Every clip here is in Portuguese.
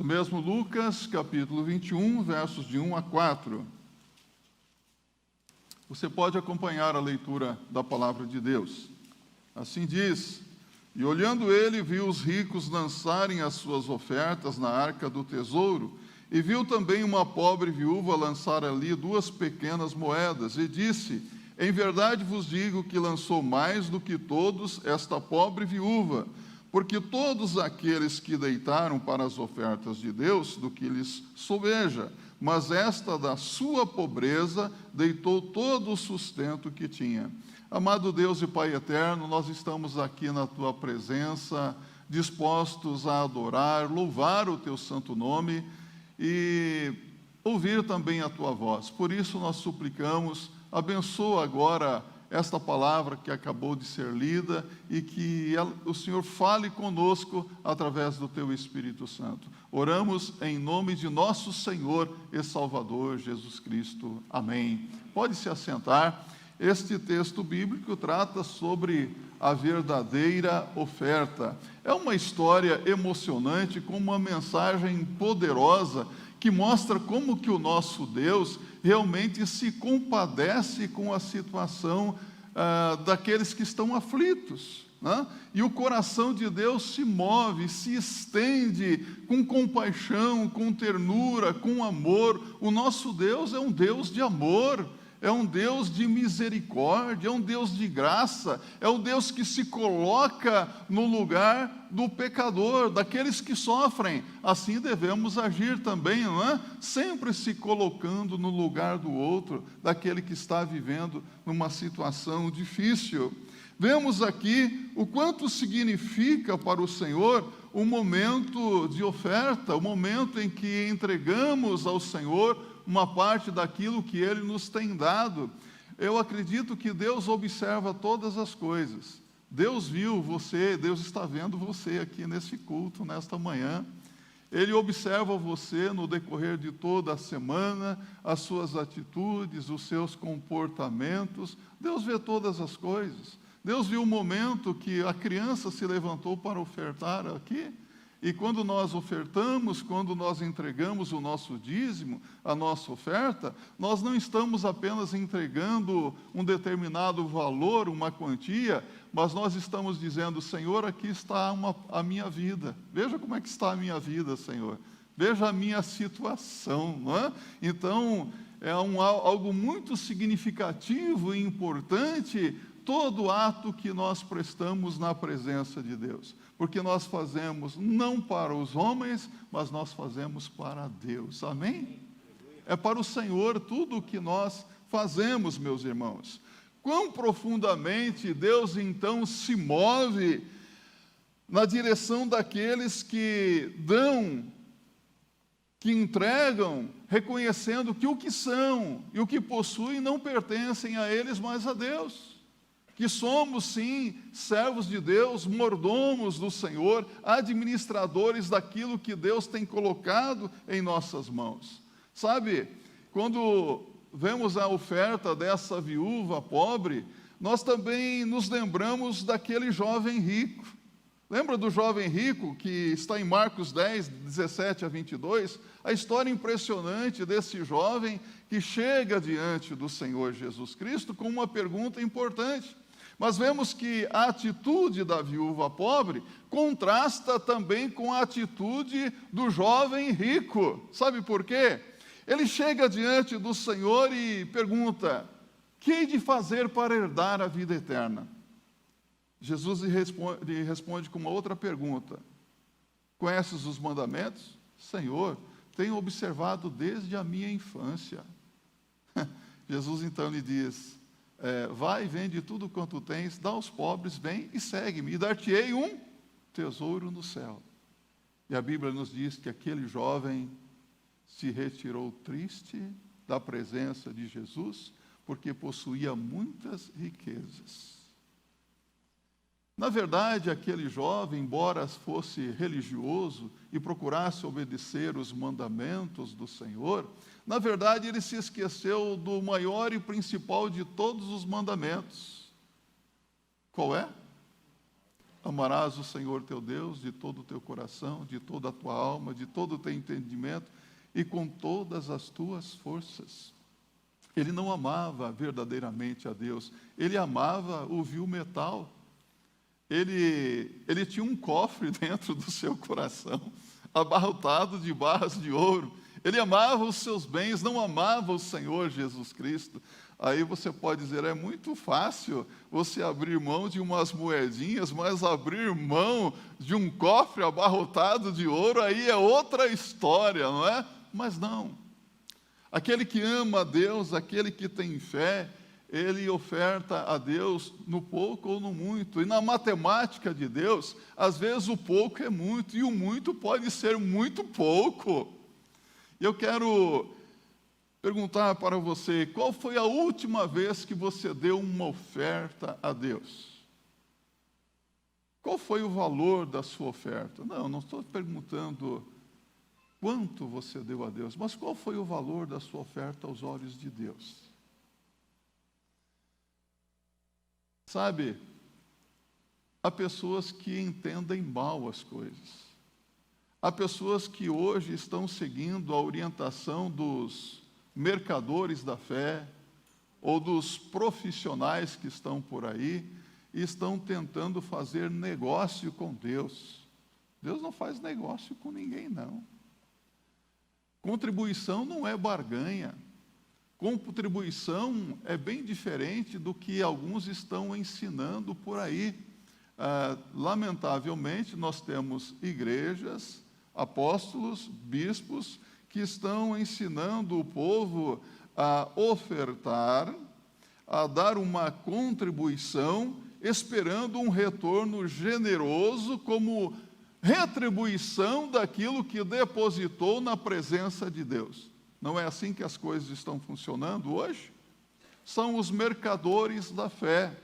mesmo Lucas, capítulo 21, versos de 1 a 4. Você pode acompanhar a leitura da palavra de Deus. Assim diz: E olhando ele, viu os ricos lançarem as suas ofertas na arca do tesouro, e viu também uma pobre viúva lançar ali 2 pequenas moedas, e disse: Em verdade vos digo que lançou mais do que todos esta pobre viúva, porque todos aqueles que deitaram para as ofertas de Deus do que lhes sobeja, mas esta da sua pobreza deitou todo o sustento que tinha. Amado Deus e Pai eterno, nós estamos aqui na Tua presença, dispostos a adorar, louvar o Teu santo nome e ouvir também a Tua voz. Por isso nós suplicamos, abençoa agora esta palavra que acabou de ser lida e que o Senhor fale conosco através do Teu Espírito Santo. Oramos em nome de nosso Senhor e Salvador Jesus Cristo. Amém. Pode se assentar. Este texto bíblico trata sobre a verdadeira oferta. É uma história emocionante com uma mensagem poderosa que mostra como que o nosso Deus realmente se compadece com a situação daqueles que estão aflitos, né? E o coração de Deus se move, se estende com compaixão, com ternura, com amor. O nosso Deus é um Deus de amor, é um Deus de misericórdia, é um Deus de graça, é um Deus que se coloca no lugar do pecador, daqueles que sofrem. Assim devemos agir também, não é? Sempre se colocando no lugar do outro, daquele que está vivendo numa situação difícil. Vemos aqui o quanto significa para o Senhor o momento de oferta, o momento em que entregamos ao Senhor uma parte daquilo que Ele nos tem dado. Eu acredito que Deus observa todas as coisas. Deus viu você, Deus está vendo você aqui nesse culto, nesta manhã. Ele observa você no decorrer de toda a semana, as suas atitudes, os seus comportamentos. Deus vê todas as coisas. Deus viu o momento que a criança se levantou para ofertar aqui. E quando nós ofertamos, quando nós entregamos o nosso dízimo, a nossa oferta, nós não estamos apenas entregando um determinado valor, uma quantia, mas nós estamos dizendo: Senhor, aqui está a minha vida. Veja como é que está a minha vida, Senhor. Veja a minha situação, não é? Então, é algo muito significativo e importante todo ato que nós prestamos na presença de Deus, porque nós fazemos não para os homens, mas nós fazemos para Deus, amém? É para o Senhor tudo o que nós fazemos, meus irmãos. Quão profundamente Deus então se move na direção daqueles que dão, que entregam, reconhecendo que o que são e o que possuem não pertencem a eles, mas a Deus. Que somos, sim, servos de Deus, mordomos do Senhor, administradores daquilo que Deus tem colocado em nossas mãos. Sabe, quando vemos a oferta dessa viúva pobre, nós também nos lembramos daquele jovem rico. Lembra do jovem rico que está em Marcos 10, 17 a 22? A história impressionante desse jovem que chega diante do Senhor Jesus Cristo com uma pergunta importante. Mas vemos que a atitude da viúva pobre contrasta também com a atitude do jovem rico. Sabe por quê? Ele chega diante do Senhor e pergunta: que hei de fazer para herdar a vida eterna? Jesus lhe responde com uma outra pergunta: conheces os mandamentos? Senhor, tenho observado desde a minha infância. Jesus então lhe diz: vai e vende tudo quanto tens, dá aos pobres, vem e segue-me, e dar-te-ei um tesouro no céu. E a Bíblia nos diz que aquele jovem se retirou triste da presença de Jesus, porque possuía muitas riquezas. Na verdade, aquele jovem, embora fosse religioso e procurasse obedecer os mandamentos do Senhor, na verdade ele se esqueceu do maior e principal de todos os mandamentos. Qual é? Amarás o Senhor teu Deus de todo o teu coração, de toda a tua alma, de todo o teu entendimento e com todas as tuas forças. Ele não amava verdadeiramente a Deus, ele amava o vil metal. Ele tinha um cofre dentro do seu coração, abarrotado de barras de ouro. Ele amava os seus bens, não amava o Senhor Jesus Cristo. Aí você pode dizer, é muito fácil você abrir mão de umas moedinhas, mas abrir mão de um cofre abarrotado de ouro, aí é outra história, não é? Mas não. Aquele que ama a Deus, aquele que tem fé, ele oferta a Deus no pouco ou no muito. E na matemática de Deus, às vezes o pouco é muito, e o muito pode ser muito pouco. E eu quero perguntar para você, qual foi a última vez que você deu uma oferta a Deus? Qual foi o valor da sua oferta? Não estou perguntando quanto você deu a Deus, mas qual foi o valor da sua oferta aos olhos de Deus? Sabe, há pessoas que entendem mal as coisas. Há pessoas que hoje estão seguindo a orientação dos mercadores da fé ou dos profissionais que estão por aí e estão tentando fazer negócio com Deus. Deus não faz negócio com ninguém, não. Contribuição não é barganha. Contribuição é bem diferente do que alguns estão ensinando por aí. Lamentavelmente, nós temos igrejas, apóstolos, bispos, que estão ensinando o povo a ofertar, a dar uma contribuição, esperando um retorno generoso como retribuição daquilo que depositou na presença de Deus. Não é assim que as coisas estão funcionando hoje? São os mercadores da fé.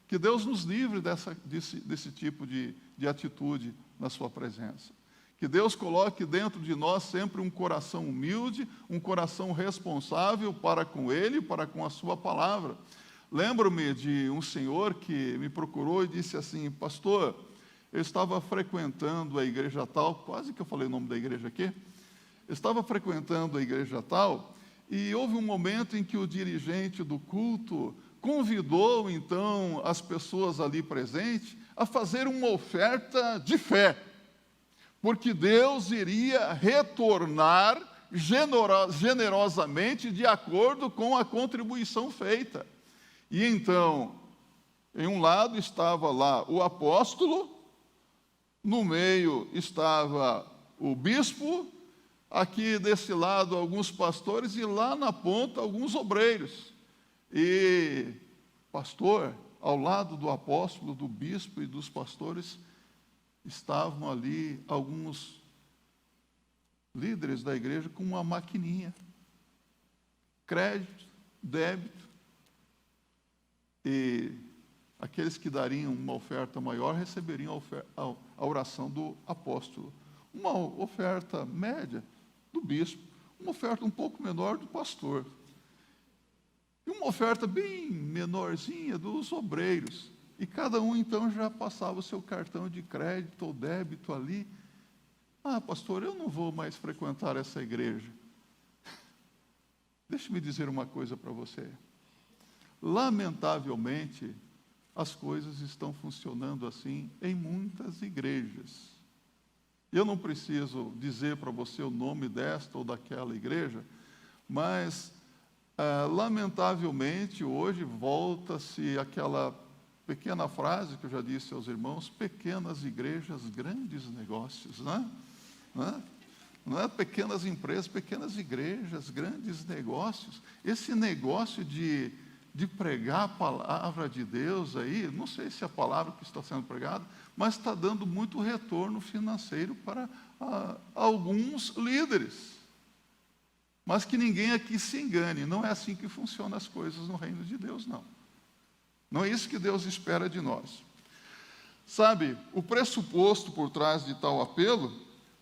Que Deus nos livre desse tipo de atitude na sua presença. Que Deus coloque dentro de nós sempre um coração humilde, um coração responsável para com Ele, para com a sua palavra. Lembro-me de um senhor que me procurou e disse assim, pastor, eu estava frequentando a igreja tal, quase que eu falei o nome da igreja aqui, eu estava frequentando a igreja tal, e houve um momento em que o dirigente do culto convidou, então, as pessoas ali presentes a fazer uma oferta de fé, porque Deus iria retornar generosamente de acordo com a contribuição feita. E então, em um lado estava lá o apóstolo, no meio estava o bispo, aqui desse lado alguns pastores e lá na ponta alguns obreiros. E, pastor, ao lado do apóstolo, do bispo e dos pastores, estavam ali alguns líderes da igreja com uma maquininha. Crédito, débito. E aqueles que dariam uma oferta maior receberiam a oração do apóstolo. Uma oferta média do bispo. Uma oferta um pouco menor do pastor. E uma oferta bem menorzinha dos obreiros. E cada um, então, já passava o seu cartão de crédito ou débito ali. Ah, pastor, eu não vou mais frequentar essa igreja. Deixe-me dizer uma coisa para você. Lamentavelmente, as coisas estão funcionando assim em muitas igrejas. Eu não preciso dizer para você o nome desta ou daquela igreja, mas, lamentavelmente, hoje volta-se aquela pequena frase que eu já disse aos irmãos, pequenas igrejas, grandes negócios, né? Não é pequenas empresas, pequenas igrejas, grandes negócios. Esse negócio de pregar a palavra de Deus aí, não sei se é a palavra que está sendo pregada, mas está dando muito retorno financeiro para alguns líderes. Mas que ninguém aqui se engane, não é assim que funcionam as coisas no reino de Deus, não. Não é isso que Deus espera de nós. Sabe, o pressuposto por trás de tal apelo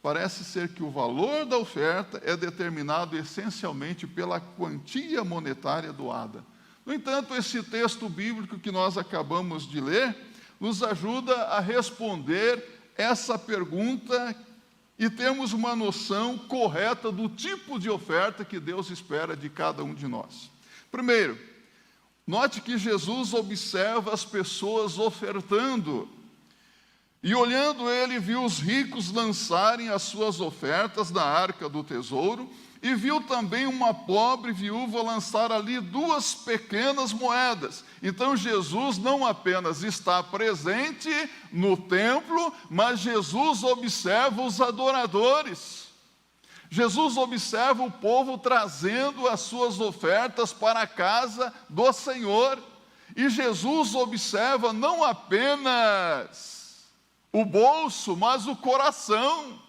parece ser que o valor da oferta é determinado essencialmente pela quantia monetária doada. No entanto, esse texto bíblico que nós acabamos de ler, nos ajuda a responder essa pergunta e termos uma noção correta do tipo de oferta que Deus espera de cada um de nós. Primeiro, note que Jesus observa as pessoas ofertando. E olhando ele, viu os ricos lançarem as suas ofertas na arca do tesouro, e viu também uma pobre viúva lançar ali 2 pequenas moedas. Então Jesus não apenas está presente no templo, mas Jesus observa os adoradores. Jesus observa o povo trazendo as suas ofertas para a casa do Senhor. E Jesus observa não apenas o bolso, mas o coração.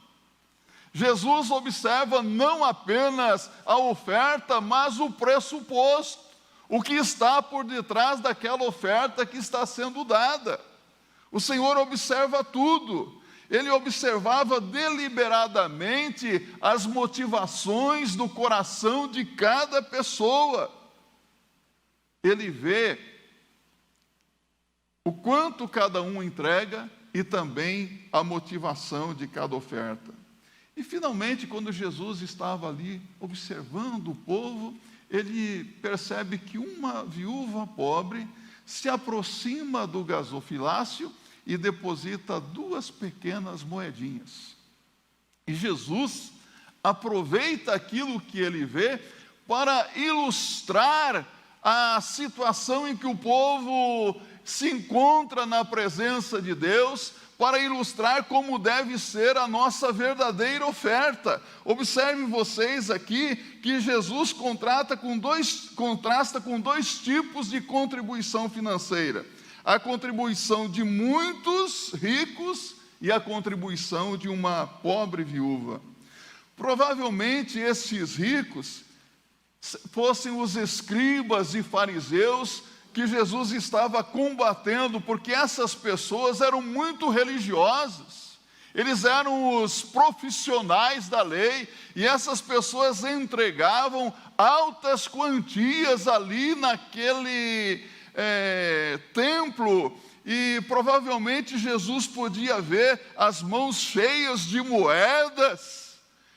Jesus observa não apenas a oferta, mas o pressuposto, o que está por detrás daquela oferta que está sendo dada. O Senhor observa tudo. Ele observava deliberadamente as motivações do coração de cada pessoa. Ele vê o quanto cada um entrega e também a motivação de cada oferta. E finalmente, quando Jesus estava ali observando o povo, ele percebe que uma viúva pobre se aproxima do gasofilácio e deposita 2 pequenas moedinhas. E Jesus aproveita aquilo que ele vê para ilustrar a situação em que o povo se encontra na presença de Deus, para ilustrar como deve ser a nossa verdadeira oferta. Observem vocês aqui que Jesus contrasta com dois tipos de contribuição financeira: a contribuição de muitos ricos e a contribuição de uma pobre viúva. Provavelmente esses ricos fossem os escribas e fariseus que Jesus estava combatendo, porque essas pessoas eram muito religiosas, eles eram os profissionais da lei, e essas pessoas entregavam altas quantias ali naquele templo, e provavelmente Jesus podia ver as mãos cheias de moedas,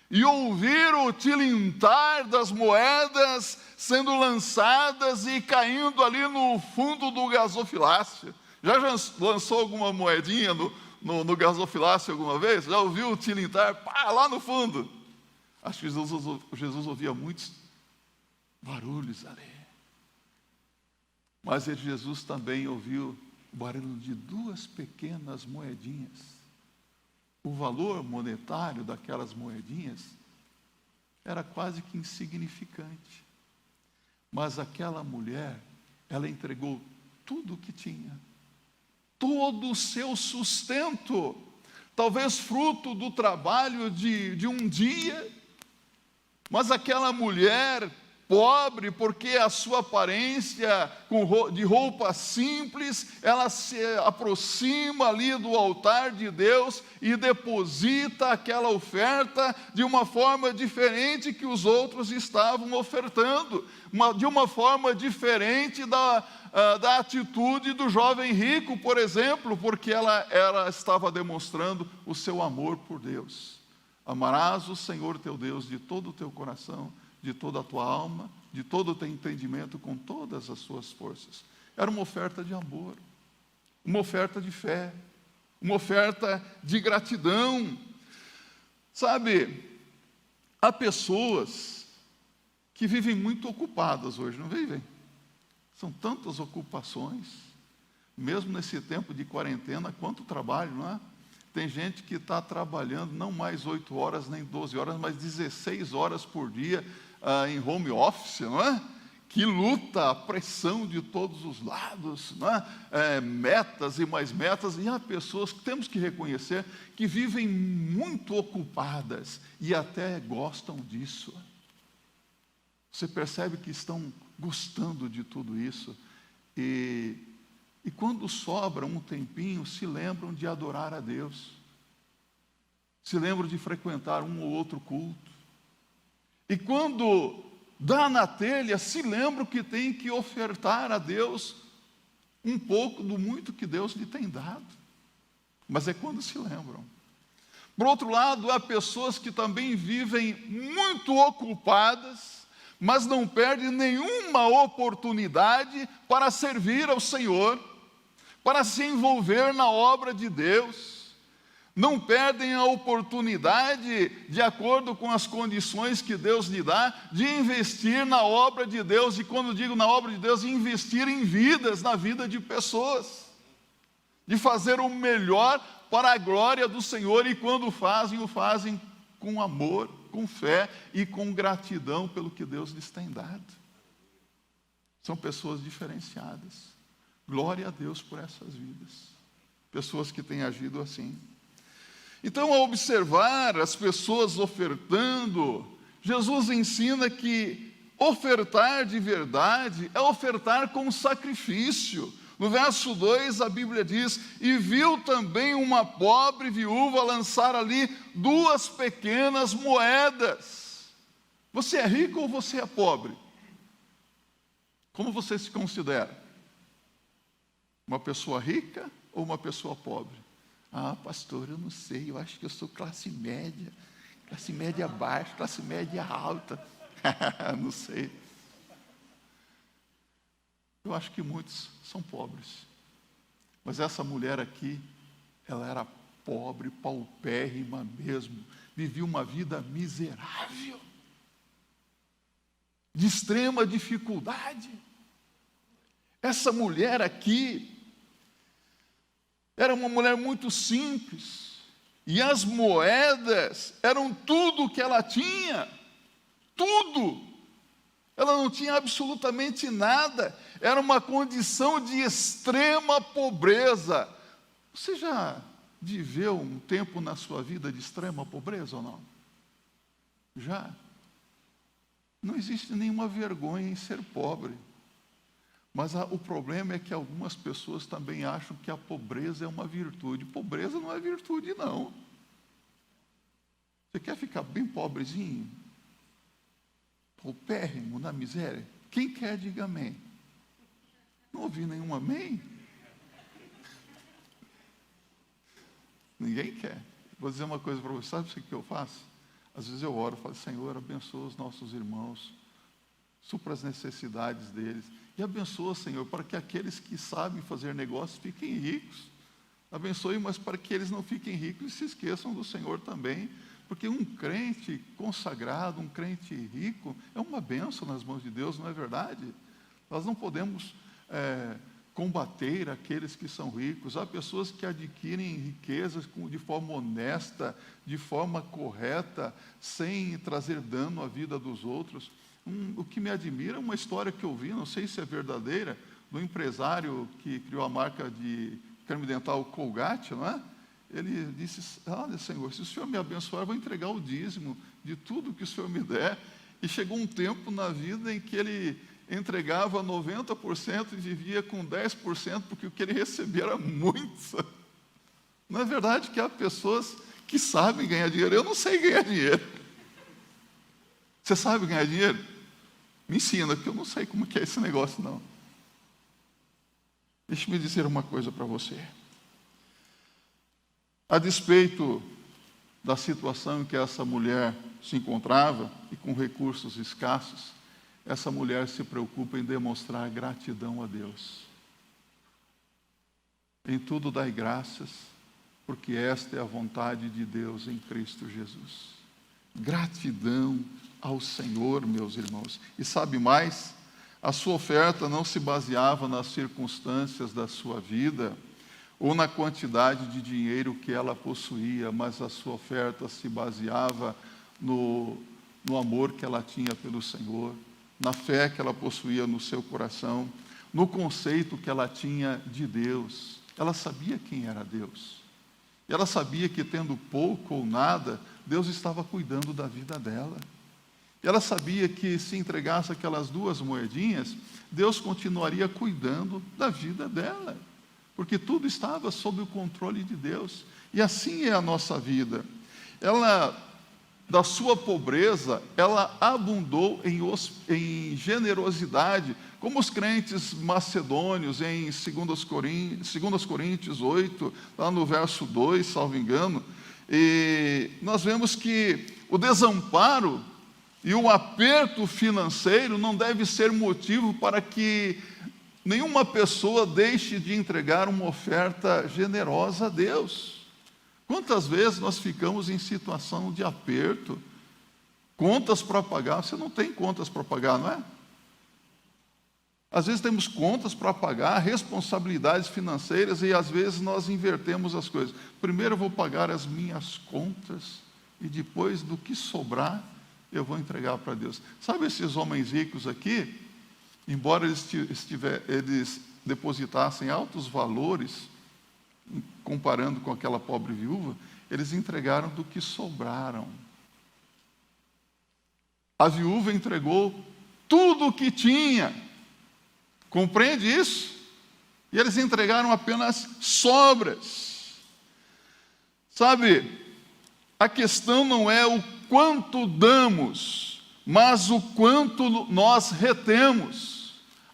e ouvir o tilintar das moedas sendo lançadas e caindo ali no fundo do gasofilácio. Já lançou alguma moedinha no gasofilácio alguma vez? Já ouviu o tilintar? Pá, lá no fundo. Acho que Jesus ouvia muitos barulhos ali. Mas Jesus também ouviu o barulho de 2 pequenas moedinhas. O valor monetário daquelas moedinhas era quase que insignificante. Mas aquela mulher, ela entregou tudo o que tinha, todo o seu sustento, talvez fruto do trabalho de um dia, mas aquela mulher pobre, porque a sua aparência de roupa simples, ela se aproxima ali do altar de Deus e deposita aquela oferta de uma forma diferente que os outros estavam ofertando, de uma forma diferente da atitude do jovem rico, por exemplo, porque ela estava demonstrando o seu amor por Deus. Amarás o Senhor teu Deus de todo o teu coração, de toda a tua alma, de todo o teu entendimento, com todas as suas forças. Era uma oferta de amor, uma oferta de fé, uma oferta de gratidão. Sabe, há pessoas que vivem muito ocupadas hoje, não vivem? São tantas ocupações, mesmo nesse tempo de quarentena, quanto trabalho, não é? Tem gente que está trabalhando não mais 8 horas nem 12 horas, mas 16 horas por dia em home office, não é? Que luta, a pressão de todos os lados, não é? Metas e mais metas, e há pessoas que temos que reconhecer que vivem muito ocupadas e até gostam disso. Você percebe que estão gostando de tudo isso, e quando sobra um tempinho, se lembram de adorar a Deus, se lembram de frequentar um ou outro culto, e quando dá na telha, se lembram que tem que ofertar a Deus um pouco do muito que Deus lhe tem dado, mas é quando se lembram. Por outro lado, há pessoas que também vivem muito ocupadas, mas não perdem nenhuma oportunidade para servir ao Senhor, para se envolver na obra de Deus. Não perdem a oportunidade, de acordo com as condições que Deus lhe dá, de investir na obra de Deus. E quando digo na obra de Deus, investir em vidas, na vida de pessoas. De fazer o melhor para a glória do Senhor. E quando fazem, o fazem com amor, com fé e com gratidão pelo que Deus lhes tem dado. São pessoas diferenciadas. Glória a Deus por essas vidas. Pessoas que têm agido assim. Então, ao observar as pessoas ofertando, Jesus ensina que ofertar de verdade é ofertar com sacrifício. No verso 2, a Bíblia diz: e viu também uma pobre viúva lançar ali 2 pequenas moedas. Você é rico ou você é pobre? Como você se considera? Uma pessoa rica ou uma pessoa pobre? Ah, pastor, eu não sei, eu acho que eu sou classe média baixa, classe média alta. Não sei. Eu acho que muitos são pobres. Mas essa mulher aqui, ela era pobre, paupérrima mesmo, vivia uma vida miserável, de extrema dificuldade. Essa mulher aqui era uma mulher muito simples, e as moedas eram tudo o que ela tinha, tudo. Ela não tinha absolutamente nada, era uma condição de extrema pobreza. Você já viveu um tempo na sua vida de extrema pobreza ou não? Já? Não existe nenhuma vergonha em ser pobre. Mas o problema é que algumas pessoas também acham que a pobreza é uma virtude. Pobreza não é virtude, não. Você quer ficar bem pobrezinho? Paupérrimo, na miséria? Quem quer, diga amém. Não ouvi nenhum amém? Ninguém quer. Vou dizer uma coisa para você, sabe o que eu faço? Às vezes eu oro, falo: Senhor, abençoa os nossos irmãos, supra as necessidades deles. E abençoa, Senhor, para que aqueles que sabem fazer negócios fiquem ricos. Abençoe, mas para que eles não fiquem ricos e se esqueçam do Senhor também. Porque um crente consagrado, um crente rico, é uma bênção nas mãos de Deus, não é verdade? Nós não podemos combater aqueles que são ricos. Há pessoas que adquirem riquezas de forma honesta, de forma correta, sem trazer dano à vida dos outros. O que me admira é uma história que eu vi, não sei se é verdadeira, do empresário que criou a marca de creme dental Colgate, não é? Ele disse: olha, Senhor, se o Senhor me abençoar, eu vou entregar o dízimo de tudo que o Senhor me der. E chegou um tempo na vida em que ele entregava 90% e vivia com 10%, porque o que ele recebia era muito. Não é verdade que há pessoas que sabem ganhar dinheiro? Eu não sei ganhar dinheiro. Você sabe ganhar dinheiro? Me ensina, porque eu não sei como que é esse negócio, não. Deixe-me dizer uma coisa para você. A despeito da situação em que essa mulher se encontrava, e com recursos escassos, essa mulher se preocupa em demonstrar gratidão a Deus. Em tudo dai graças, porque esta é a vontade de Deus em Cristo Jesus. Gratidão ao Senhor, meus irmãos. E sabe mais? A sua oferta não se baseava nas circunstâncias da sua vida ou na quantidade de dinheiro que ela possuía, mas a sua oferta se baseava no amor que ela tinha pelo Senhor, na fé que ela possuía no seu coração, no conceito que ela tinha de Deus. Ela sabia quem era Deus. E ela sabia que, tendo pouco ou nada, Deus estava cuidando da vida dela. E ela sabia que, se entregasse aquelas 2 moedinhas, Deus continuaria cuidando da vida dela, porque tudo estava sob o controle de Deus. E assim é a nossa vida. Ela, da sua pobreza, ela abundou em generosidade, como os crentes macedônios em 2 Coríntios 8, lá no verso 2, salvo engano, e nós vemos que o desamparo e o aperto financeiro não deve ser motivo para que nenhuma pessoa deixe de entregar uma oferta generosa a Deus. Quantas vezes nós ficamos em situação de aperto, contas para pagar? Você não tem contas para pagar, não é? Às vezes temos contas para pagar, responsabilidades financeiras, e às vezes nós invertemos as coisas. Primeiro eu vou pagar as minhas contas, e depois do que sobrar, eu vou entregar para Deus. Sabe esses homens ricos aqui? Embora eles depositassem altos valores, comparando com aquela pobre viúva, eles entregaram do que sobraram. A viúva entregou tudo o que tinha. Compreende isso? E eles entregaram apenas sobras. Sabe, a questão não é o quanto damos, mas o quanto nós retemos.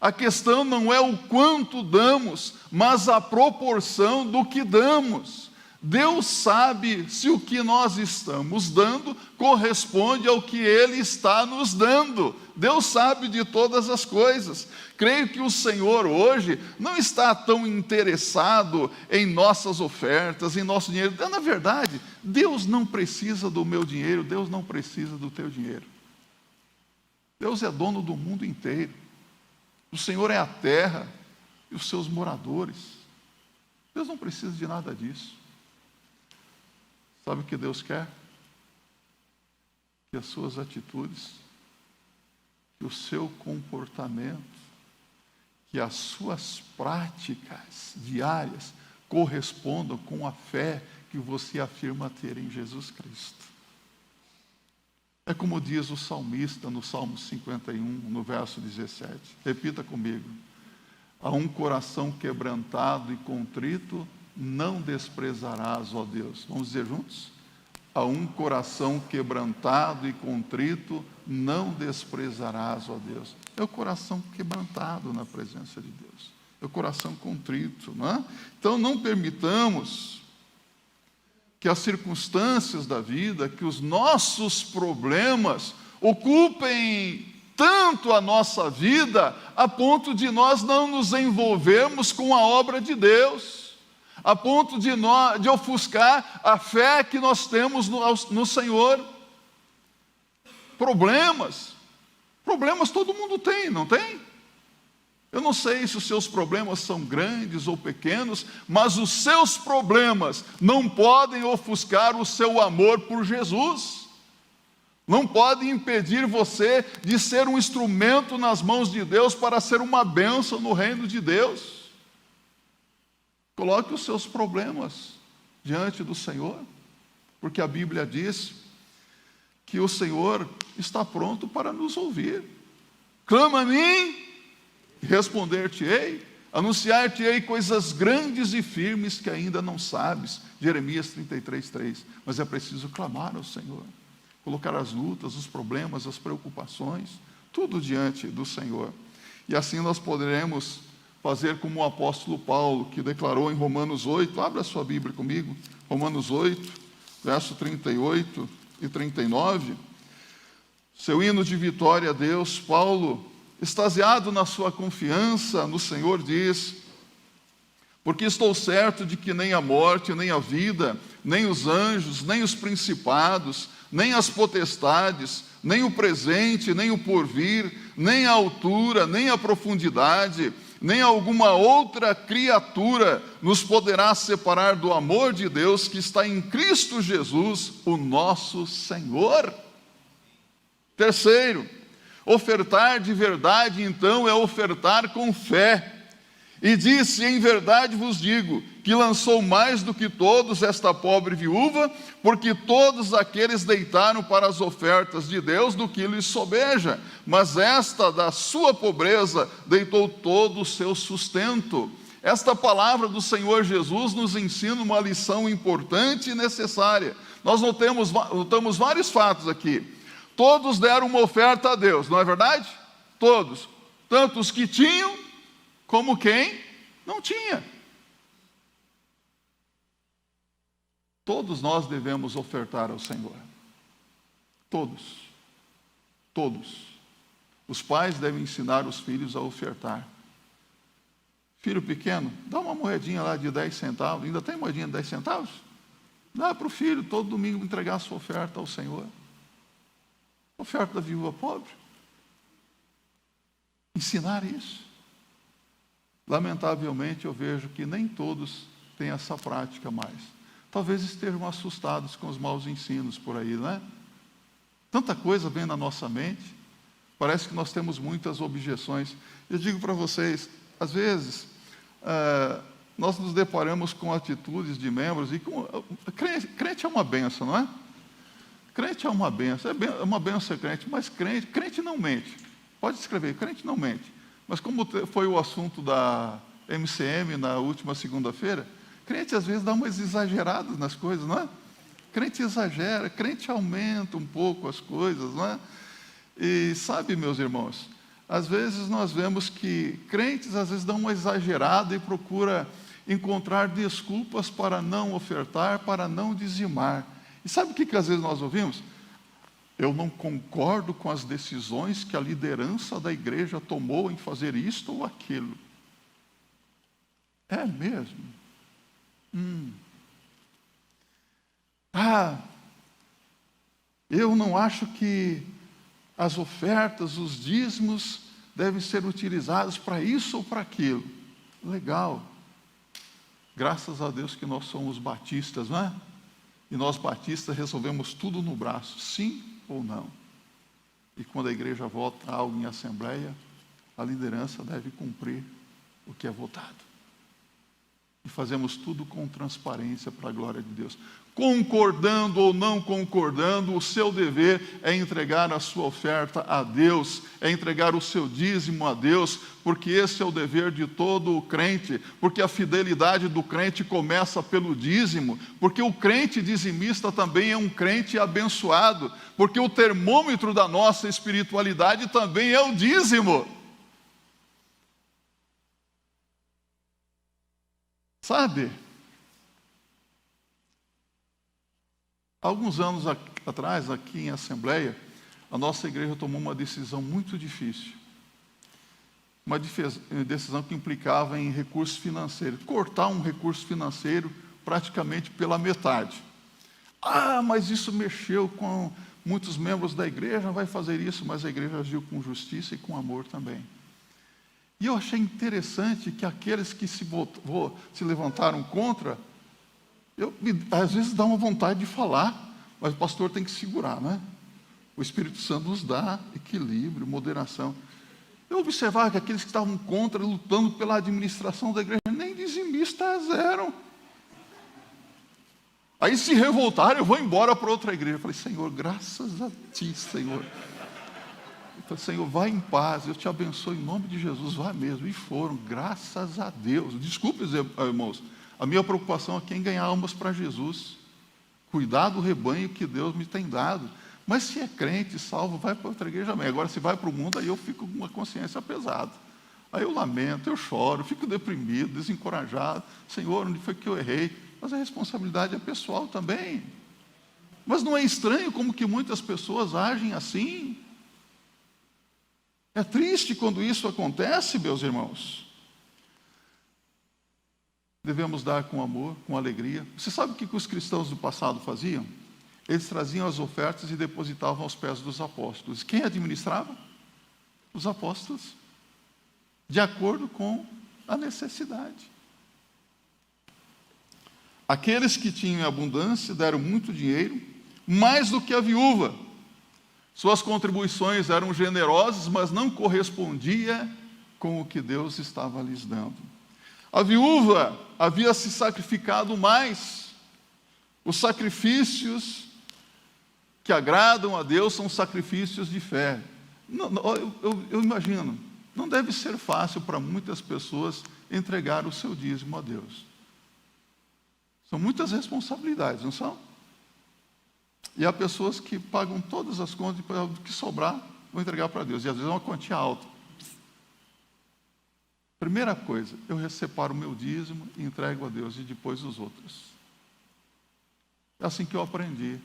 A questão não é o quanto damos, mas a proporção do que damos. Deus sabe se o que nós estamos dando corresponde ao que Ele está nos dando. Deus sabe de todas as coisas. Creio que o Senhor hoje não está tão interessado em nossas ofertas, em nosso dinheiro. Na verdade, Deus não precisa do meu dinheiro, Deus não precisa do teu dinheiro. Deus é dono do mundo inteiro. O Senhor é a terra e os seus moradores. Deus não precisa de nada disso. Sabe o que Deus quer? Que as suas atitudes, que o seu comportamento, que as suas práticas diárias correspondam com a fé que você afirma ter em Jesus Cristo. É como diz o salmista no Salmo 51, no verso 17. Repita comigo. A um coração quebrantado e contrito, não desprezarás, ó Deus. Vamos dizer juntos? A um coração quebrantado e contrito, não desprezarás, ó Deus. É o coração quebrantado na presença de Deus. É o coração contrito, não é? Então não permitamos que as circunstâncias da vida, que os nossos problemas ocupem tanto a nossa vida, a ponto de nós não nos envolvermos com a obra de Deus, a ponto de ofuscar a fé que nós temos no Senhor. Problemas todo mundo tem, não tem? Eu não sei se os seus problemas são grandes ou pequenos, mas os seus problemas não podem ofuscar o seu amor por Jesus. Não podem impedir você de ser um instrumento nas mãos de Deus para ser uma bênção no reino de Deus. Coloque os seus problemas diante do Senhor, porque a Bíblia diz que o Senhor está pronto para nos ouvir. Clama a mim, responder-te-ei, anunciar-te-ei coisas grandes e firmes que ainda não sabes. Jeremias 33:3. Mas é preciso clamar ao Senhor, colocar as lutas, os problemas, as preocupações, tudo diante do Senhor. E assim nós poderemos fazer como o apóstolo Paulo, que declarou em Romanos 8, abra a sua Bíblia comigo, Romanos 8, verso 38 e 39, seu hino de vitória a Deus. Paulo, extasiado na sua confiança no Senhor, diz: porque estou certo de que nem a morte, nem a vida, nem os anjos, nem os principados, nem as potestades, nem o presente, nem o porvir, nem a altura, nem a profundidade, nem alguma outra criatura nos poderá separar do amor de Deus que está em Cristo Jesus, o nosso Senhor. Terceiro, ofertar de verdade, então, é ofertar com fé. E disse: em verdade vos digo, que lançou mais do que todos esta pobre viúva, porque todos aqueles deitaram para as ofertas de Deus do que lhes sobeja, mas esta da sua pobreza deitou todo o seu sustento. Esta palavra do Senhor Jesus nos ensina uma lição importante e necessária. Nós notamos vários fatos aqui. Todos deram uma oferta a Deus, não é verdade? Todos. tanto os que tinham, como quem não tinha. Todos nós devemos ofertar ao Senhor. Todos. Todos. Os pais devem ensinar os filhos a ofertar. Filho pequeno, dá uma moedinha lá de 10 centavos. Ainda tem moedinha de 10 centavos? Dá para o filho todo domingo entregar a sua oferta ao Senhor. Oferta da viúva pobre. Ensinar isso. Lamentavelmente, eu vejo que nem todos têm essa prática mais. Talvez estejam assustados com os maus ensinos por aí, não é? Tanta coisa vem na nossa mente. Parece que nós temos muitas objeções. Eu digo para vocês, às vezes, nós nos deparamos com atitudes de membros, e crente é uma benção, não é? Crente é uma benção, é uma benção ser crente, mas crente não mente. Pode escrever, crente não mente. Mas como foi o assunto da MCM na última segunda-feira, crente às vezes dá umas exageradas nas coisas, não é? Crente exagera, crente aumenta um pouco as coisas, não é? E sabe, meus irmãos, às vezes nós vemos que crentes às vezes dão uma exagerada e procura encontrar desculpas para não ofertar, para não dizimar. E sabe o que às vezes nós ouvimos? Eu não concordo com as decisões que a liderança da igreja tomou em fazer isto ou aquilo. É mesmo? Eu não acho que as ofertas, os dízimos devem ser utilizados para isso ou para aquilo. Legal. Graças a Deus que nós somos batistas, não é? E nós batistas resolvemos tudo no braço, sim ou não. E quando a igreja vota algo em assembleia, a liderança deve cumprir o que é votado. E fazemos tudo com transparência para a glória de Deus. Concordando ou não concordando, o seu dever é entregar a sua oferta a Deus, é entregar o seu dízimo a Deus, porque esse é o dever de todo o crente, porque a fidelidade do crente começa pelo dízimo, porque o crente dizimista também é um crente abençoado, porque o termômetro da nossa espiritualidade também é o dízimo. Sabe? Alguns anos atrás, aqui em Assembleia, a nossa igreja tomou uma decisão muito difícil. Uma decisão que implicava em recursos financeiros. Cortar um recurso financeiro praticamente pela metade. Mas isso mexeu com muitos membros da igreja, vai fazer isso, mas a igreja agiu com justiça e com amor também. E eu achei interessante que aqueles que se levantaram contra, às vezes dá uma vontade de falar, mas o pastor tem que segurar, né? O Espírito Santo nos dá equilíbrio, moderação. Eu observava que aqueles que estavam contra, lutando pela administração da igreja, nem dizimistas eram. Aí se revoltaram, eu vou embora para outra igreja. Eu falei, Senhor, graças a Ti, Senhor. Eu falei, Senhor, vai em paz, eu te abençoo em nome de Jesus, vá mesmo. E foram, graças a Deus. Desculpe, irmãos, a minha preocupação é quem ganhar almas para Jesus. Cuidar do rebanho que Deus me tem dado. Mas se é crente, salvo, vai para outra igreja também. Agora, se vai para o mundo, aí eu fico com uma consciência pesada. Aí eu lamento, eu choro, fico deprimido, desencorajado. Senhor, onde foi que eu errei? Mas a responsabilidade é pessoal também. Mas não é estranho como que muitas pessoas agem assim? É triste quando isso acontece, meus irmãos. Devemos dar com amor, com alegria. Você sabe o que os cristãos do passado faziam? Eles traziam as ofertas e depositavam aos pés dos apóstolos. Quem administrava? Os apóstolos. De acordo com a necessidade. Aqueles que tinham abundância deram muito dinheiro, mais do que a viúva. Suas contribuições eram generosas, mas não correspondia com o que Deus estava lhes dando. A viúva havia se sacrificado mais. Os sacrifícios que agradam a Deus são sacrifícios de fé. Eu imagino, não deve ser fácil para muitas pessoas entregar o seu dízimo a Deus. São muitas responsabilidades, não são? E há pessoas que pagam todas as contas e o que sobrar vão entregar para Deus. E às vezes é uma quantia alta. Primeira coisa, eu separo o meu dízimo e entrego a Deus, e depois os outros. É assim que eu aprendi.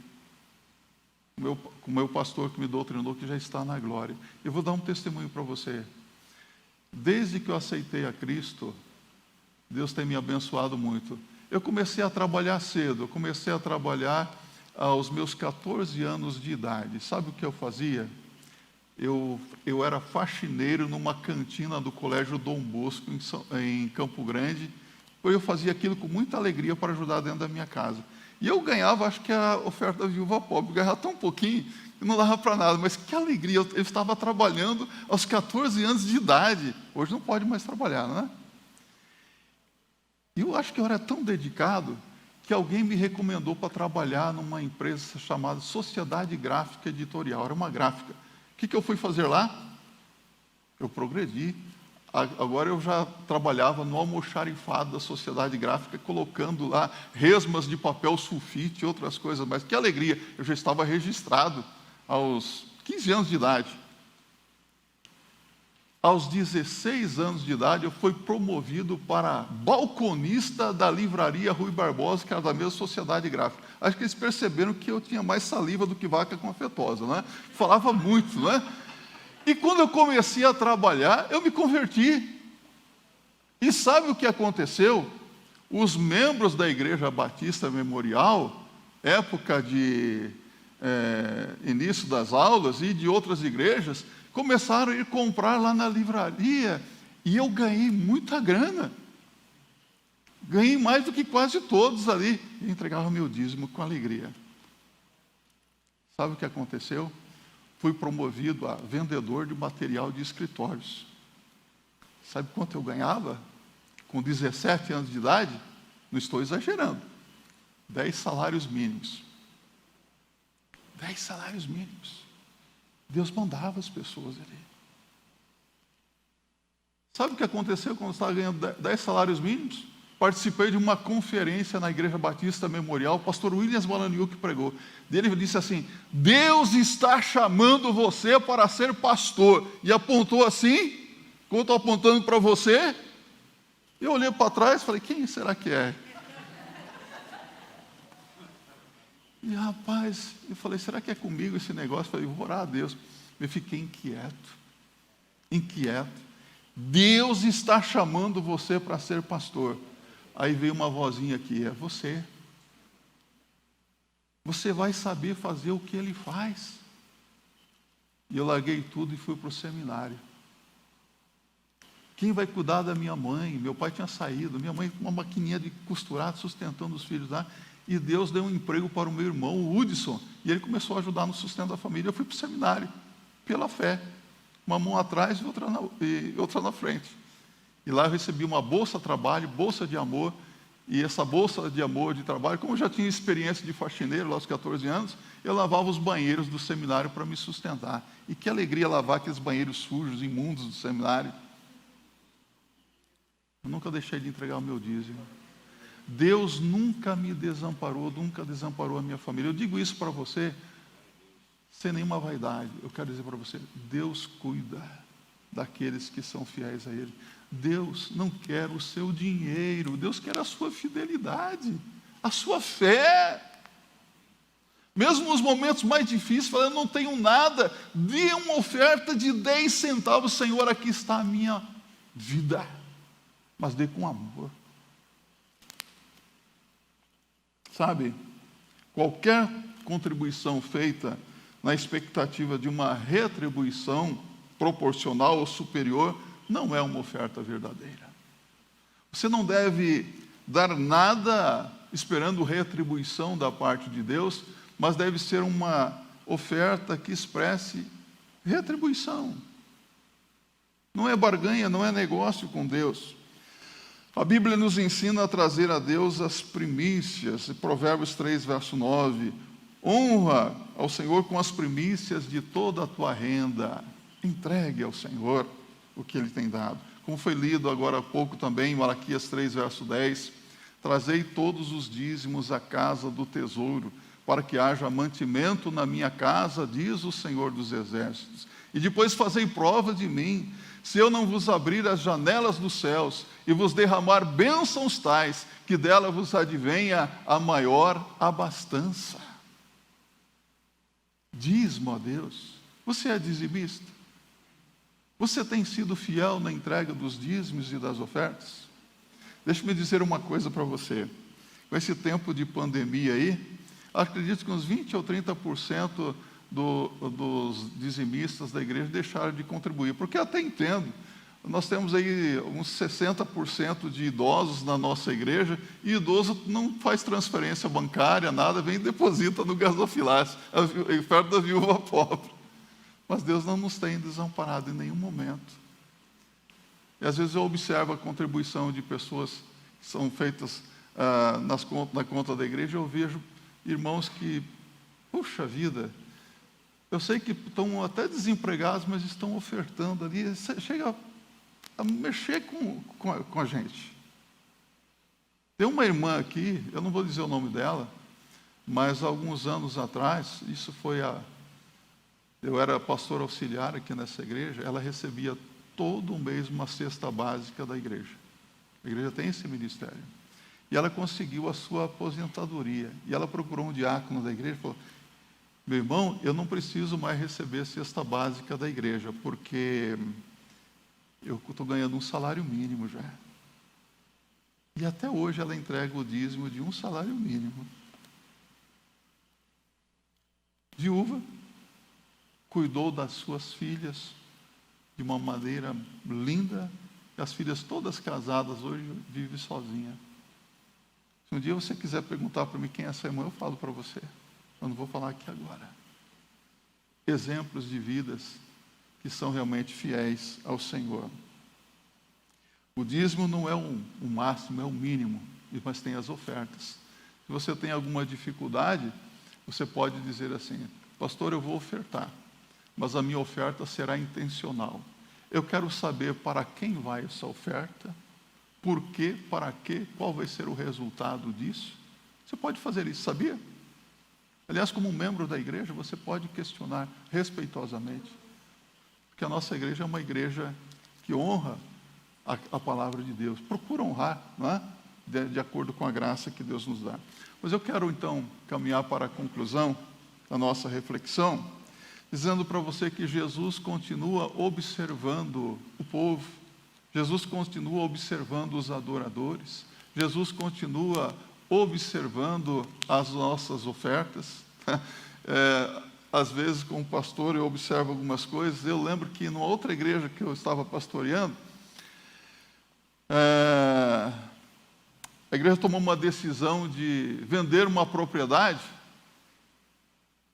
Com o meu pastor que me doutrinou, que já está na glória. Eu vou dar um testemunho para você. Desde que eu aceitei a Cristo, Deus tem me abençoado muito. Eu comecei a trabalhar cedo, eu comecei a trabalhar aos meus 14 anos de idade. Sabe o que eu fazia? Eu era faxineiro numa cantina do Colégio Dom Bosco, em Campo Grande. Eu fazia aquilo com muita alegria para ajudar dentro da minha casa. E eu ganhava, acho que a oferta da viúva pobre, eu ganhava tão pouquinho, que não dava para nada, mas que alegria, eu estava trabalhando aos 14 anos de idade. Hoje não pode mais trabalhar, não é? E eu acho que eu era tão dedicado, que alguém me recomendou para trabalhar numa empresa chamada Sociedade Gráfica Editorial, era uma gráfica. O que eu fui fazer lá? Eu progredi. Agora eu já trabalhava no almoxarifado da Sociedade Gráfica, colocando lá resmas de papel sulfite e outras coisas, mas que alegria, eu já estava registrado aos 15 anos de idade. Aos 16 anos de idade, eu fui promovido para balconista da livraria Rui Barbosa, que era da mesma Sociedade Gráfica. Acho que eles perceberam que eu tinha mais saliva do que vaca com afetosa, não é? Falava muito, não é? E quando eu comecei a trabalhar, eu me converti. E sabe o que aconteceu? Os membros da Igreja Batista Memorial, época de início das aulas e de outras igrejas, começaram a ir comprar lá na livraria. E eu ganhei muita grana. Ganhei mais do que quase todos ali. E entregava meu dízimo com alegria. Sabe o que aconteceu? Fui promovido a vendedor de material de escritórios. Sabe quanto eu ganhava? Com 17 anos de idade? Não estou exagerando. 10 salários mínimos. 10 salários mínimos. Deus mandava as pessoas ali. Sabe o que aconteceu quando eu estava ganhando 10 salários mínimos? Participei de uma conferência na Igreja Batista Memorial, o pastor Williams Malaniuk pregou. Ele disse assim: Deus está chamando você para ser pastor. E apontou assim, como eu estou apontando para você. Eu olhei para trás e falei: quem será que é? E rapaz, eu falei: será que é comigo esse negócio? Eu falei: vou orar a Deus. Eu fiquei inquieto. Deus está chamando você para ser pastor. Aí veio uma vozinha aqui: é você. Você vai saber fazer o que ele faz. E eu larguei tudo e fui para o seminário. Quem vai cuidar da minha mãe? Meu pai tinha saído, minha mãe com uma maquininha de costurar, sustentando os filhos lá. E Deus deu um emprego para o meu irmão, o Hudson, e ele começou a ajudar no sustento da família. Eu fui para o seminário, pela fé. Uma mão atrás e outra na frente. E lá eu recebi uma bolsa de trabalho, bolsa de amor. E essa bolsa de amor, de trabalho, como eu já tinha experiência de faxineiro lá aos 14 anos, eu lavava os banheiros do seminário para me sustentar. E que alegria lavar aqueles banheiros sujos, imundos do seminário. Eu nunca deixei de entregar o meu dízimo. Deus nunca me desamparou, nunca desamparou a minha família. Eu digo isso para você sem nenhuma vaidade. Eu quero dizer para você: Deus cuida daqueles que são fiéis a Ele. Deus não quer o seu dinheiro, Deus quer a sua fidelidade, a sua fé. Mesmo nos momentos mais difíceis, falando: não tenho nada, dê uma oferta de 10 centavos, Senhor, aqui está a minha vida. Mas dê com amor. Sabe, qualquer contribuição feita na expectativa de uma retribuição proporcional ou superior, não é uma oferta verdadeira. Você não deve dar nada esperando retribuição da parte de Deus, mas deve ser uma oferta que expresse retribuição. Não é barganha, não é negócio com Deus. A Bíblia nos ensina a trazer a Deus as primícias. Provérbios 3, verso 9. Honra ao Senhor com as primícias de toda a tua renda. Entregue ao Senhor o que Ele tem dado. Como foi lido agora há pouco também, em Malaquias 3, verso 10. Trazei todos os dízimos à casa do tesouro, para que haja mantimento na minha casa, diz o Senhor dos Exércitos. E depois fazei prova de mim, se eu não vos abrir as janelas dos céus e vos derramar bênçãos tais, que dela vos advenha a maior abastança. Dízimo a Deus. Você é dizimista? Você tem sido fiel na entrega dos dízimos e das ofertas? Deixa-me dizer uma coisa para você. Com esse tempo de pandemia aí, acredito que uns 20 ou 30% dos dizimistas da igreja deixaram de contribuir. Porque eu até entendo, nós temos aí uns 60% de idosos na nossa igreja, e idoso não faz transferência bancária, nada, vem e deposita no gasofilácio, perto da viúva pobre. Mas Deus não nos tem desamparado em nenhum momento. E às vezes eu observo a contribuição de pessoas que são feitas na conta da igreja, eu vejo irmãos que, puxa vida, eu sei que estão até desempregados, mas estão ofertando ali, chega a mexer com a gente. Tem uma irmã aqui, eu não vou dizer o nome dela, mas há alguns anos atrás, eu era pastor auxiliar aqui nessa igreja, ela recebia todo mês uma cesta básica da igreja. A igreja tem esse ministério. E ela conseguiu a sua aposentadoria. E ela procurou um diácono da igreja e falou: meu irmão, eu não preciso mais receber cesta básica da igreja, porque eu estou ganhando um salário mínimo já. E até hoje ela entrega o dízimo de um salário mínimo. Viúva, cuidou das suas filhas de uma maneira linda, e as filhas todas casadas, hoje vivem sozinha. Se um dia você quiser perguntar para mim quem é essa irmã, eu falo para você. Eu não vou falar aqui agora. Exemplos de vidas que são realmente fiéis ao Senhor. O dízimo não é um máximo, é um mínimo, mas tem as ofertas. Se você tem alguma dificuldade, você pode dizer assim: pastor, eu vou ofertar, mas a minha oferta será intencional. Eu quero saber para quem vai essa oferta, por quê, para quê, qual vai ser o resultado disso. Você pode fazer isso, sabia? Aliás, como um membro da igreja, você pode questionar respeitosamente, porque a nossa igreja é uma igreja que honra a palavra de Deus, procura honrar, não é? De acordo com a graça que Deus nos dá. Mas eu quero então caminhar para a conclusão da nossa reflexão, dizendo para você que Jesus continua observando o povo, Jesus continua observando os adoradores, Jesus continua observando as nossas ofertas. Às vezes, como pastor, eu observo algumas coisas. Eu lembro que numa outra igreja que eu estava pastoreando, a igreja tomou uma decisão de vender uma propriedade,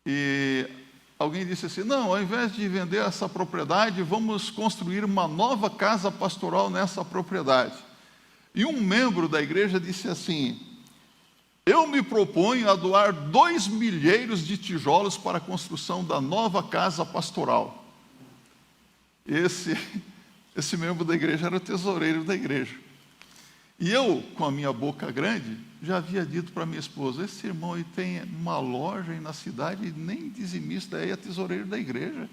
e alguém disse assim: não, ao invés de vender essa propriedade, vamos construir uma nova casa pastoral nessa propriedade. E um membro da igreja disse assim: eu me proponho a doar 2 milheiros de tijolos para a construção da nova casa pastoral. Esse membro da igreja era o tesoureiro da igreja. E eu, com a minha boca grande, já havia dito para minha esposa: esse irmão aí tem uma loja aí na cidade, nem dizimista é tesoureiro da igreja.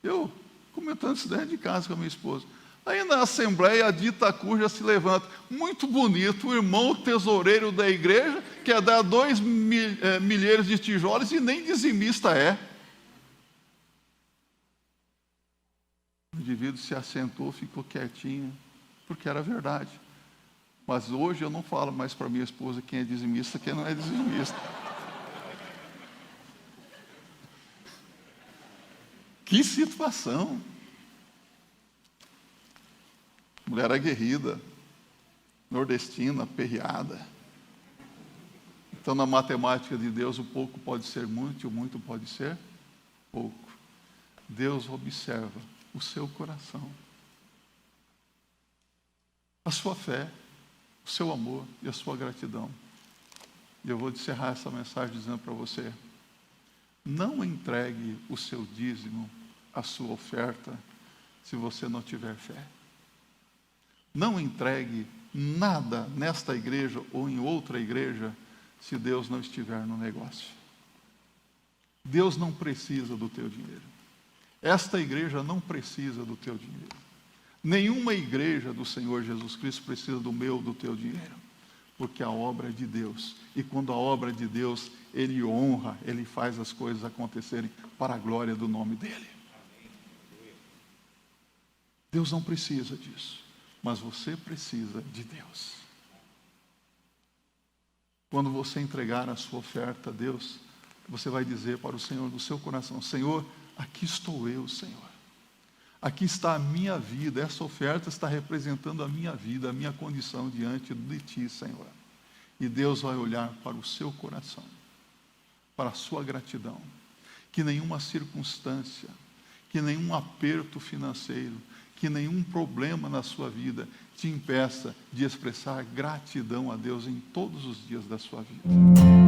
Eu, comentando isso dentro de casa com a minha esposa. Aí na assembleia a dita cuja se levanta: muito bonito, o irmão tesoureiro da igreja quer dar 2 milheiros de tijolos e nem dizimista é. O indivíduo se assentou, ficou quietinho, porque era verdade. Mas hoje eu não falo mais para minha esposa quem é dizimista e quem não é dizimista. Que situação! Mulher aguerrida, nordestina, perreada. Então, na matemática de Deus, o pouco pode ser muito e o muito pode ser pouco. Deus observa o seu coração, a sua fé, o seu amor e a sua gratidão. E eu vou encerrar essa mensagem dizendo para você: não entregue o seu dízimo, a sua oferta, se você não tiver fé. Não entregue nada nesta igreja ou em outra igreja, se Deus não estiver no negócio. Deus não precisa do teu dinheiro. Esta igreja não precisa do teu dinheiro. Nenhuma igreja do Senhor Jesus Cristo precisa do meu, do teu dinheiro, porque a obra é de Deus. E quando a obra é de Deus, Ele honra, Ele faz as coisas acontecerem para a glória do nome dEle. Deus não precisa disso, mas você precisa de Deus. Quando você entregar a sua oferta a Deus, você vai dizer para o Senhor do seu coração: Senhor, aqui estou eu, Senhor. Aqui está a minha vida, essa oferta está representando a minha vida, a minha condição diante de Ti, Senhor. E Deus vai olhar para o seu coração, para a sua gratidão. Que nenhuma circunstância, que nenhum aperto financeiro, que nenhum problema na sua vida te impeça de expressar gratidão a Deus em todos os dias da sua vida.